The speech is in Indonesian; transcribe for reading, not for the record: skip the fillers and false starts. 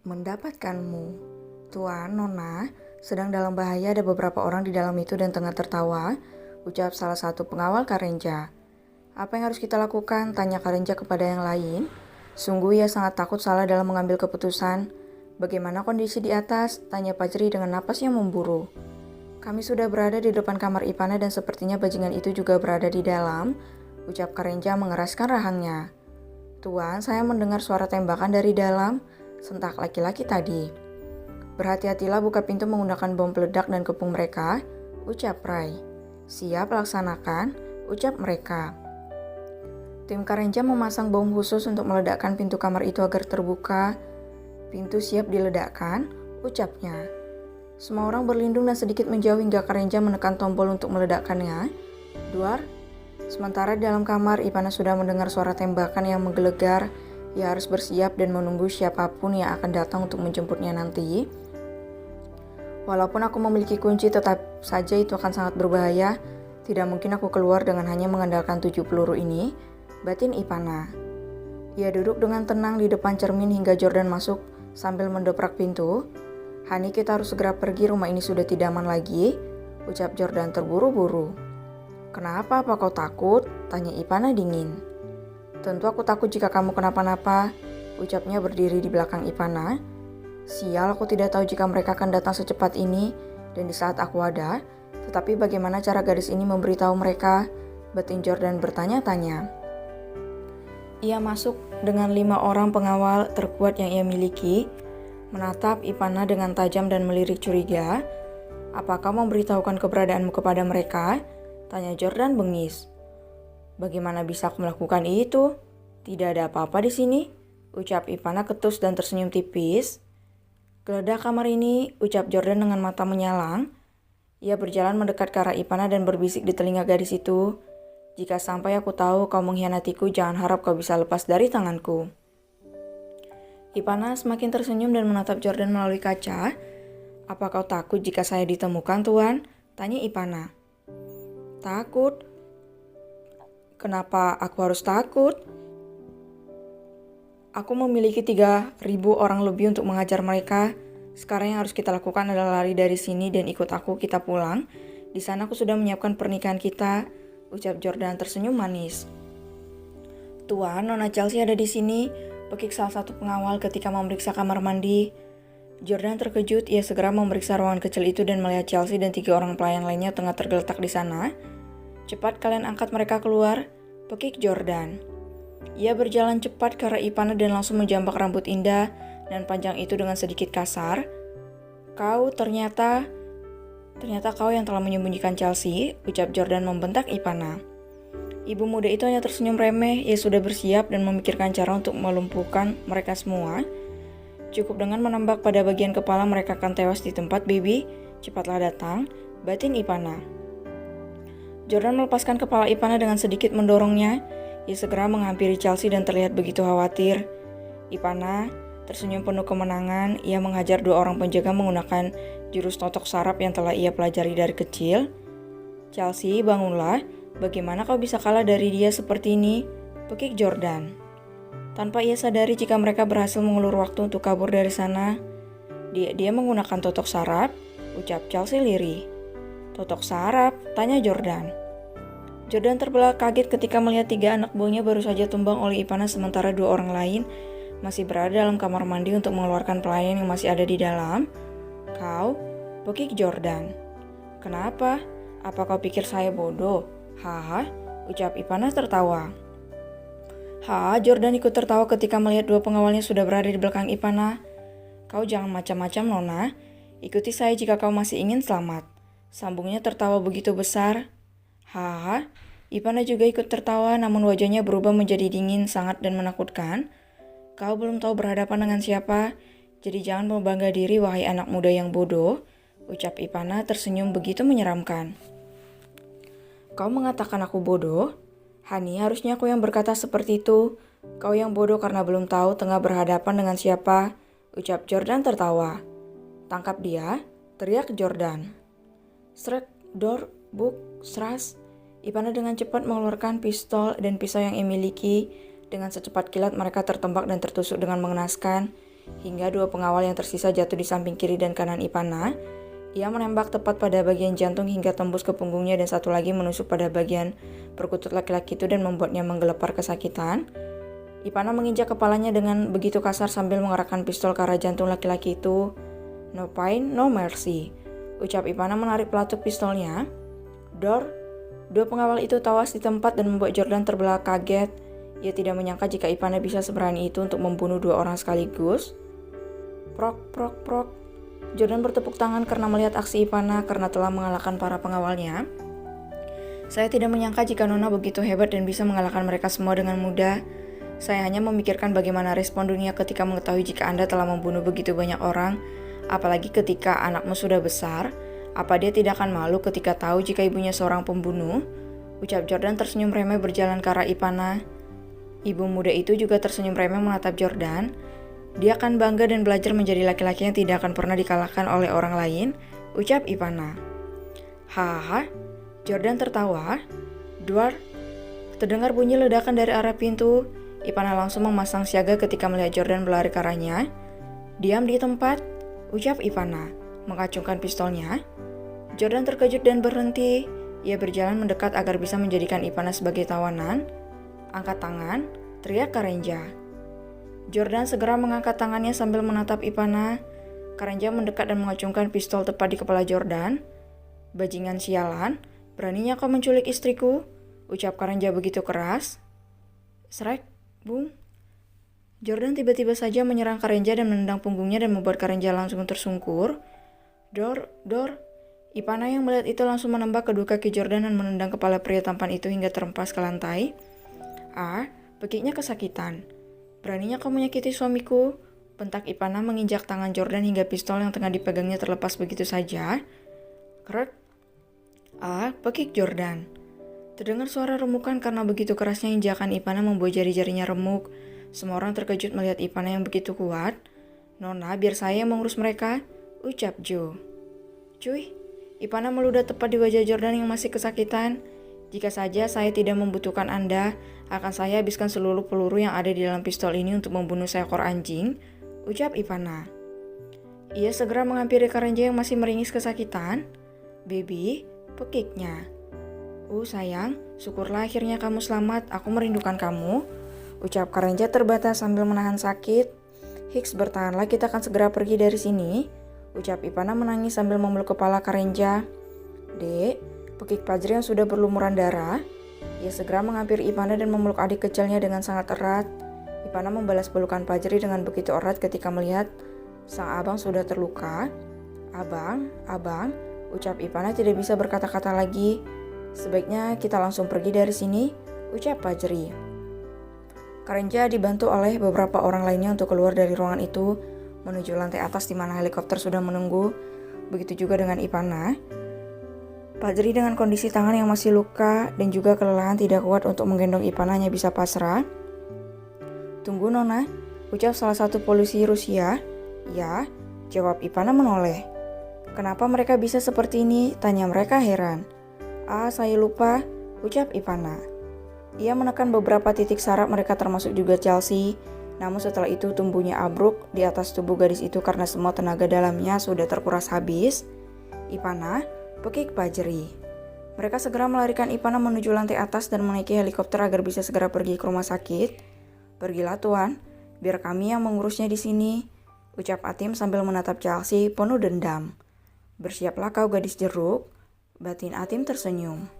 Mendapatkanmu. Tuan, Nona, sedang dalam bahaya, ada beberapa orang di dalam itu dan tengah tertawa, ucap salah satu pengawal Karenja. Apa yang harus kita lakukan? Tanya Karenja kepada yang lain. Sungguh ia sangat takut salah dalam mengambil keputusan. Bagaimana kondisi di atas? Tanya Pajri dengan napas yang memburu. Kami sudah berada di depan kamar Ipana dan sepertinya bajingan itu juga berada di dalam, ucap Karenja mengeraskan rahangnya. Tuan, saya mendengar suara tembakan dari dalam, sentak laki-laki tadi. Berhati-hatilah buka pintu menggunakan bom peledak dan kepung mereka, ucap Rai. Siap laksanakan, ucap mereka. Tim Karenja memasang bom khusus untuk meledakkan pintu kamar itu agar terbuka. Pintu siap diledakkan, ucapnya. Semua orang berlindung dan sedikit menjauh hingga Karenja menekan tombol untuk meledakkannya. Duar. Sementara di dalam kamar, Ipana sudah mendengar suara tembakan yang menggelegar. Ia harus bersiap dan menunggu siapapun yang akan datang untuk menjemputnya nanti. Walaupun aku memiliki kunci, tetap saja itu akan sangat berbahaya. Tidak mungkin aku keluar dengan hanya mengandalkan 7 peluru ini, batin Ipana. Ia duduk dengan tenang di depan cermin hingga Jordan masuk sambil mendobrak pintu. Hani, kita harus segera pergi, rumah ini sudah tidak aman lagi, ucap Jordan terburu-buru. Kenapa, apa kau takut? Tanya Ipana dingin. Tentu aku takut jika kamu kenapa-napa, ucapnya berdiri di belakang Ipana. Sial, aku tidak tahu jika mereka akan datang secepat ini dan di saat aku ada. Tetapi bagaimana cara gadis ini memberitahu mereka? Batin Jordan bertanya-tanya. Ia masuk dengan 5 orang pengawal terkuat yang ia miliki, menatap Ipana dengan tajam dan melirik curiga. Apakah mau memberitahukan keberadaanmu kepada mereka? Tanya Jordan bengis. Bagaimana bisa aku melakukan itu? Tidak ada apa-apa di sini, ucap Ipana ketus dan tersenyum tipis. Geledah kamar ini, ucap Jordan dengan mata menyalang. Ia berjalan mendekat ke arah Ipana dan berbisik di telinga gadis itu. Jika sampai aku tahu kau mengkhianatiku, jangan harap kau bisa lepas dari tanganku. Ipana semakin tersenyum dan menatap Jordan melalui kaca. Apa kau takut jika saya ditemukan, Tuan? Tanya Ipana. Takut? Kenapa aku harus takut? Aku memiliki 3.000 orang lebih untuk mengajar mereka. Sekarang yang harus kita lakukan adalah lari dari sini dan ikut aku, kita pulang. Di sana aku sudah menyiapkan pernikahan kita, ucap Jordan tersenyum manis. Tuan, Nona Chelsea ada di sini, pekik salah satu pengawal ketika memeriksa kamar mandi. Jordan terkejut, ia segera memeriksa ruangan kecil itu dan melihat Chelsea dan 3 orang pelayan lainnya tengah tergeletak di sana. Cepat kalian angkat mereka keluar, pekik Jordan. Ia berjalan cepat ke arah Ipana dan langsung menjambak rambut indah dan panjang itu dengan sedikit kasar. Kau ternyata kau yang telah menyembunyikan Chelsea, ucap Jordan membentak Ipana. Ibu muda itu hanya tersenyum remeh, ia sudah bersiap dan memikirkan cara untuk melumpuhkan mereka semua. Cukup dengan menembak pada bagian kepala mereka akan tewas di tempat, baby. Cepatlah datang, batin Ipana. Jordan melepaskan kepala Ipana dengan sedikit mendorongnya. Ia segera menghampiri Chelsea dan terlihat begitu khawatir. Ipana tersenyum penuh kemenangan. Ia menghajar 2 orang penjaga menggunakan jurus totok saraf yang telah ia pelajari dari kecil. Chelsea, bangunlah. Bagaimana kau bisa kalah dari dia seperti ini? Pekik Jordan. Tanpa ia sadari jika mereka berhasil mengulur waktu untuk kabur dari sana. Dia menggunakan totok saraf, ucap Chelsea lirih. Totok saraf, tanya Jordan. Jordan terbelah kaget ketika melihat 3 anak buahnya baru saja tumbang oleh Ipana sementara 2 orang lain masih berada dalam kamar mandi untuk mengeluarkan pelayan yang masih ada di dalam. Kau, pekik Jordan. Kenapa? Apa kau pikir saya bodoh? Haha, ucap Ipana tertawa. Jordan ikut tertawa ketika melihat 2 pengawalnya sudah berada di belakang Ipana. Kau jangan macam-macam, Nona. Ikuti saya jika kau masih ingin selamat. Sambungnya tertawa begitu besar. Haha, Ipana juga ikut tertawa namun wajahnya berubah menjadi dingin, sangat dan menakutkan. Kau belum tahu berhadapan dengan siapa, jadi jangan membangga diri wahai anak muda yang bodoh, ucap Ipana tersenyum begitu menyeramkan. Kau mengatakan aku bodoh? Hani, harusnya aku yang berkata seperti itu. Kau yang bodoh karena belum tahu tengah berhadapan dengan siapa, ucap Jordan tertawa. Tangkap dia, teriak Jordan. Srek, dor, buk, sras. Ipana dengan cepat mengeluarkan pistol dan pisau yang ia miliki. Dengan secepat kilat mereka tertembak dan tertusuk dengan mengenaskan. hingga dua pengawal yang tersisa jatuh di samping kiri dan kanan Ipana. Ia menembak tepat pada bagian jantung hingga tembus ke punggungnya dan satu lagi menusuk pada bagian perkutut laki-laki itu dan membuatnya menggelepar kesakitan. Ipana menginjak kepalanya dengan begitu kasar sambil mengarahkan pistol ke arah jantung laki-laki itu. No pain, no mercy, ucap Ipana menarik pelatuk pistolnya. Dua pengawal itu tewas di tempat dan membuat Jordan terbelah kaget. Ia tidak menyangka jika Ipana bisa seberani itu untuk membunuh dua orang sekaligus. Prok, prok, prok. Jordan bertepuk tangan karena melihat aksi Ipana karena telah mengalahkan para pengawalnya. Saya tidak menyangka jika Nona begitu hebat dan bisa mengalahkan mereka semua dengan mudah. Saya hanya memikirkan bagaimana respon dunia ketika mengetahui jika Anda telah membunuh begitu banyak orang, apalagi ketika anakmu sudah besar. Apa dia tidak akan malu ketika tahu jika ibunya seorang pembunuh? Ucap Jordan tersenyum remeh berjalan ke arah Ipana. Ibu muda itu juga tersenyum remeh menatap Jordan. Dia akan bangga dan belajar menjadi laki-laki yang tidak akan pernah dikalahkan oleh orang lain, ucap Ipana. Hahaha, Jordan tertawa. Duar, terdengar bunyi ledakan dari arah pintu. Ipana langsung memasang siaga ketika melihat Jordan berlari ke arahnya. Diam di tempat, ucap Ipana, mengacungkan pistolnya. Jordan terkejut dan berhenti. Ia berjalan mendekat agar bisa menjadikan Ipana sebagai tawanan. Angkat tangan, teriak Karenja. Jordan segera mengangkat tangannya sambil menatap Ipana. Karenja mendekat dan mengacungkan pistol tepat di kepala Jordan. Bajingan sialan, beraninya kau menculik istriku, ucap Karenja begitu keras. Srek, bung. Jordan tiba-tiba saja menyerang Karenja dan menendang punggungnya dan membuat Karenja langsung tersungkur. Dor. Ipana yang melihat itu langsung menembak kedua kaki Jordan dan menendang kepala pria tampan itu hingga terempas ke lantai. Pekiknya kesakitan. Beraninya kau menyakiti suamiku, bentak Ipana menginjak tangan Jordan hingga pistol yang tengah dipegangnya terlepas begitu saja. Krek. Pekik Jordan. Terdengar suara remukan karena begitu kerasnya injakan Ipana membuat jari-jarinya remuk. Semua orang terkejut melihat Ipana yang begitu kuat. Nona, biar saya yang mengurus mereka, ucap Joe. Cuy, Ipana meludah tepat di wajah Jordan yang masih kesakitan. Jika saja saya tidak membutuhkan Anda, akan saya habiskan seluruh peluru yang ada di dalam pistol ini untuk membunuh seekor anjing, ucap Ipana. Ia segera menghampiri Karenja yang masih meringis kesakitan. Baby, pekiknya. Sayang, syukurlah akhirnya kamu selamat, aku merindukan kamu, ucap Karenja terbatas sambil menahan sakit. Hicks, bertahanlah, kita akan segera pergi dari sini, ucap Ipana menangis sambil memeluk kepala Karenja. Dek, pekik Fajri yang sudah berlumuran darah. Ia segera menghampiri Ipana dan memeluk adik kecilnya dengan sangat erat. Ipana membalas pelukan Fajri dengan begitu erat ketika melihat sang abang sudah terluka. Abang, ucap Ipana tidak bisa berkata-kata lagi. Sebaiknya kita langsung pergi dari sini, ucap Fajri. Karenja dibantu oleh beberapa orang lainnya untuk keluar dari ruangan itu menuju lantai atas di mana helikopter sudah menunggu. Begitu juga dengan Ipana. Fajri dengan kondisi tangan yang masih luka dan juga kelelahan tidak kuat untuk menggendong Ipana hanya bisa pasrah. Tunggu Nona, ucap salah satu polisi Rusia. Ya, jawab Ipana menoleh. Kenapa mereka bisa seperti ini? Tanya mereka heran. Saya lupa, ucap Ipana. Ia menekan beberapa titik saraf mereka termasuk juga Chelsea. Namun setelah itu tumbuhnya abruk di atas tubuh gadis itu karena semua tenaga dalamnya sudah terkuras habis. Ipana, pekik Fajri. Mereka segera melarikan Ipana menuju lantai atas dan menaiki helikopter agar bisa segera pergi ke rumah sakit. Pergilah Tuan, biar kami yang mengurusnya di sini, ucap Atim sambil menatap Chelsea penuh dendam. Bersiaplah kau gadis jeruk, batin Atim tersenyum.